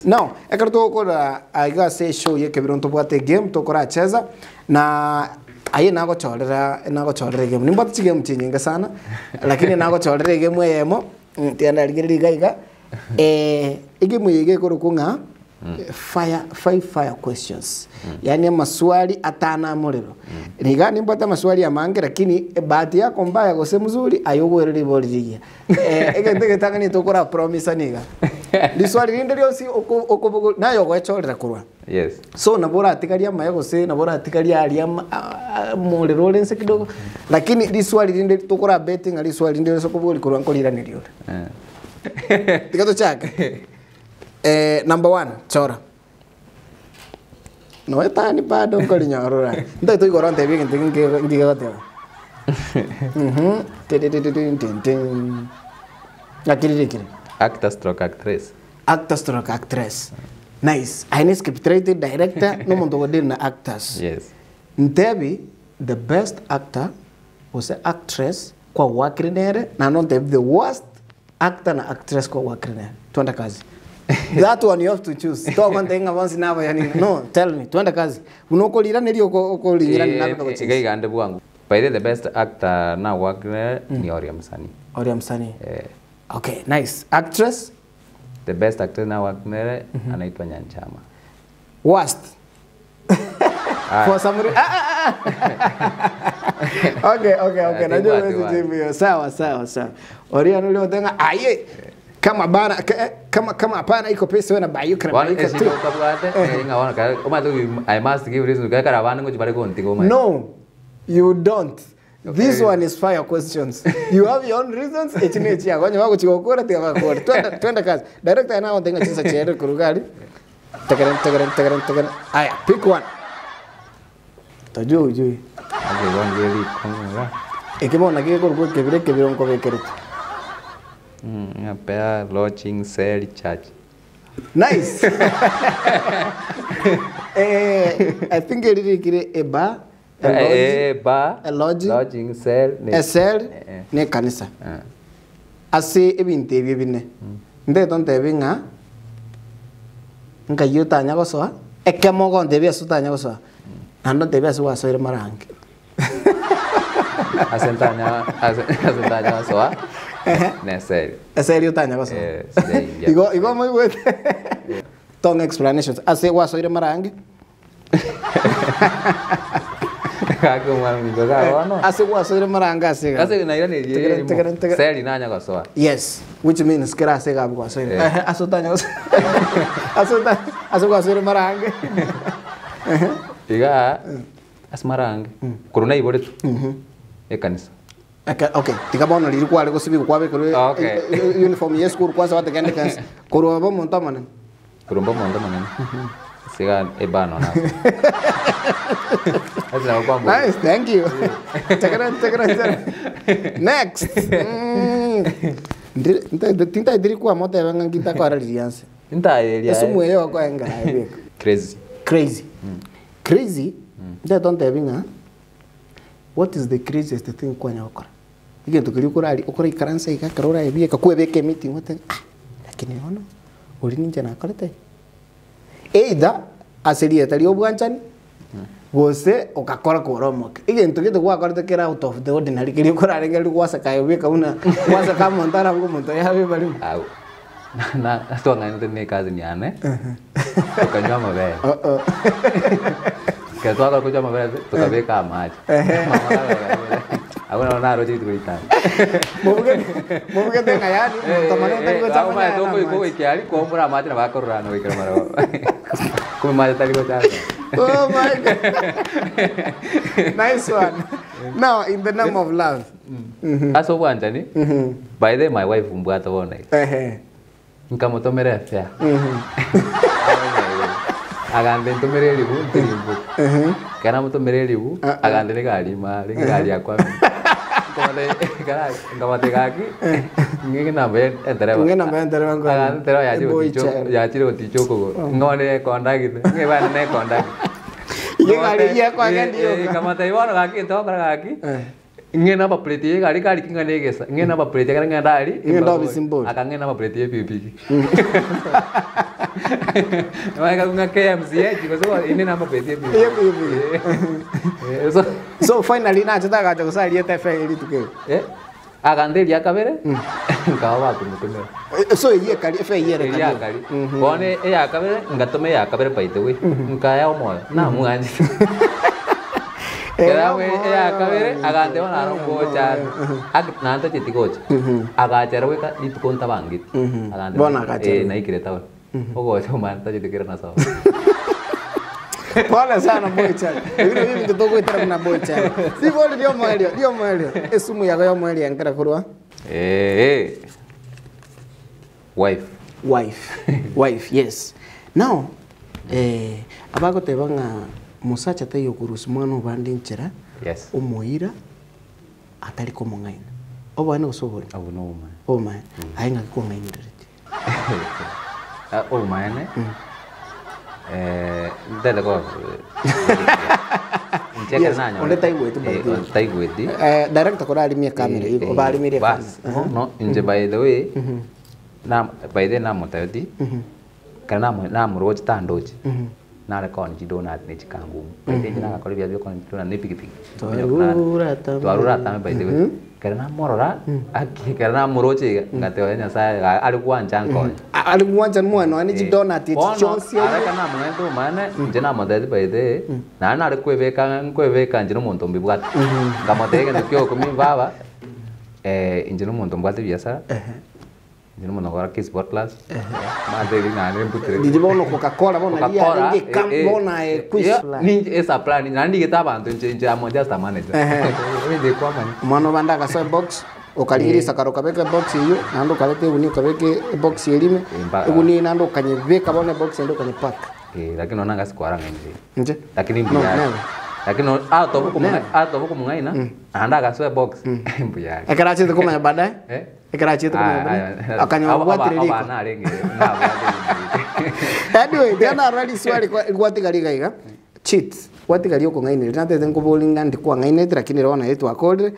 No, ekara tukora aiga se show ye kebiro ntubwate game tukora cheza na aye nagochorera game nimbati game chinyinga sana lakini nagochorera game yemo tianda ligeri gaiga igemu yige kurukunga five fire questions yani maswali atana muliro niga nimbata maswali ya mange lakini bahati yako mbaya gose mzuri ayogwerera iboriria egende tangani tukora promise niga ndi swali rinde ryosi okubugo nayo gwechorera kurwa yes so nabora atikaria maye gose nabora atikaria aria muliro lense kidogo lakini ndi swali rinde tukora betting ali swali rinde so kubugo kurwa nkolira nilio tikato chaka number 1 chora no etani bado nkolinyorora ndio tuigora ntebi nginge gote nakirikire actor stroke actress nice aine scriptwriter director no mundo godina actors yes ntebi the best actor was an actress kwa wakrinere na no ntebi the worst actor na actress kwa wakrinere twenda kazi. That one you have to choose. To kontenga once never yani. No, tell me. Twenda kazi. Unokolira neri okolingira ni nabe ko chiga igande bwangu. By the best actor na wakne ni Oria Msanii. Oria Msanii. Okay, nice. Actress? The best actor na wakne anaitwa Nyanchama. Worst. For some Okay. Najua wewe jibu. Sawa. Oria nulio tenga aye. Kama bana kama hapana iko pesa wewe na bayuka na bayuka tu. I must give reason ka karavana ngo chibare konti ko mai. No, you don't. This one is fire questions. You have your own reasons. Echine chia kwanya wako chikokora tika kwa. Twenda kazi. Director anao tenga chisa chere kurugari. Tagaren. Aya, pick one. Tajui. Okay, one really konga. Ekimona kiko kebire nko bekerete. Pea lodging sell church. Nice. I think it is a bar. A lodging sell. A sell. Ne kanisa. Ase ebinte bibine. Nde tonte binga. Nka yuta nya gosoa. Ekemo gon debia suta nya gosoa. Ando debia suwa soire marangi. Asentanya soa. Ne serio. Serio tanya goso. Igo muy bueno. Tong explanations. Ase wa soire marangi. Kako mami goga no. Ase wa soire maranga ase. Ase na ira ni serio nanya goso. Yes, which means kira ase ga wa soire. Aso tanya goso. Aso wa soire marangi. Iga as marangi. Corona ibore tu. Kanisa. Okay, tikabona liri kwale ko sibi kwabe ko uniform yes kur kwasa wata kende kansa. Kuromba monta manan. Siga ebano na. Nice, thank you. Tagaran. Next. Tinta diri kwa moto yanga kita kwa reliance. Tinta elia. Eso mueyo kwa enga. Crazy. Nda don't having what is the craziest thing kwa nyakora? Ige tukiri ukora ikaransa ikakarora ebie kakwebeke meeting wote. Lakini ono uri ninja na kalete. Either aseria tali obwanchani gose okakora koromoke. Ige ntukite kwa kalete kera out of the ordinary kiri ukora ngeli kwasa kayobeka una kwasa kama montana ngo monto yawe bali. Au. Na tuanga nte kazi ni ane. Tukanywa mabe. Que tu hagas cosa más tu cabeza más. Ahora no roji tu itan. Mungkin dia kayak ni teman tadi gua cakap. Aku mau ikut kiari, kau pernah mati nak bakar rano ikut marah. Kau mati tadi gua cakap. Oh my god. Nice one. Now in the name of love. Aso bukan jadi. By the my wife membuat apa nih? Kamu tu merah ya. Agande to mere libu tirimbu. Kana muto mere libu agande ne gali ma le gali akwa. Komale kana ngamate kaki. Ngi na be entere. Ko. Agande tero ya chiro ticho ko. Ngone konda gitu. Ngi ba ne konda. Ye gali ya ko agande yo. Kamate iwan kaki to kaki. Ngena pa pleti gali kingane gesa. Ngena pa pleti kana ngandali. Ngenda bisimbol. Akangena pa pleti pipi. Maka kunga KMC chiko so ini nama beti. So finally na chitaka cha kusalia tefe ili tuke. Agande ya kabere. Kawa kumutumira. So iye kali fe iye kali. Ya kali. Kone ya kabere ngatome ya kabere paite we. Nkaya omoyo na muanji. Kaya we ya kabere agande wana rongo cha. Ag nanta chitikocha. Agachara we ka itukonta bangit. Agande. Bona agachara. Na ikireta we. Ogo cha manta chitikira na sawa. Pole sana bocha. Mimi mtoto itara na bocha. Si bole dio mwelio. Esumu yako yo mwelio ngara kurwa. Wife, yes. Now, abago te banga musacha te yokurus mwana bandi nchera. Yes. Omoira atari ko mongaina. Obana usobori. Abu no man. Oh man. Ainga ko ngaina direct. Oh man. Dale ko. Incheka nanya. Onde taiwetu by the way. Taiweti. Director ko dali mia camera iko bali mia camera. No, inje by the way. Na by the name mutayoti. Kana na muroji tandoji. Na rekoni jidona ne chikangu. By the na ko bia ko na ne pikipiki. Twarura tame by the way. Karena morora aki karena muroche ngatewa nyasaye alikuwa njanko alikuwa njan mwana ani jidona ti chonsi ara kana mwendo mane njena modeli baide na kweveka njino muntu mbibwata ngamotege ndikyo kumi baba njino muntu mbwata biasa njino muntu ngora kiss sport class madeli na ne mputre dijibono Coca-Cola bona lia nge kambona quiz ni esa plan nandi gitabantu nje amoja sta manager ndi kwa mani mwana banda ka box ukaliri sakaro kabeke box iyo nando kalete uni kabeke box elime uni nando kanyeveka bona box ndo kanyepack lakini onanga sikwara nje lakini mbia lakini out of kumungaina anda ka box mbia ekarachi tukuma baadaye ekarachi tukuma akanywa bwatiri bana renge na anyway jana rally swali kwa tigariga iga cheat watigario ko ngaine nate tengo bowling ndi kwa ngaine lakini rona yetu akode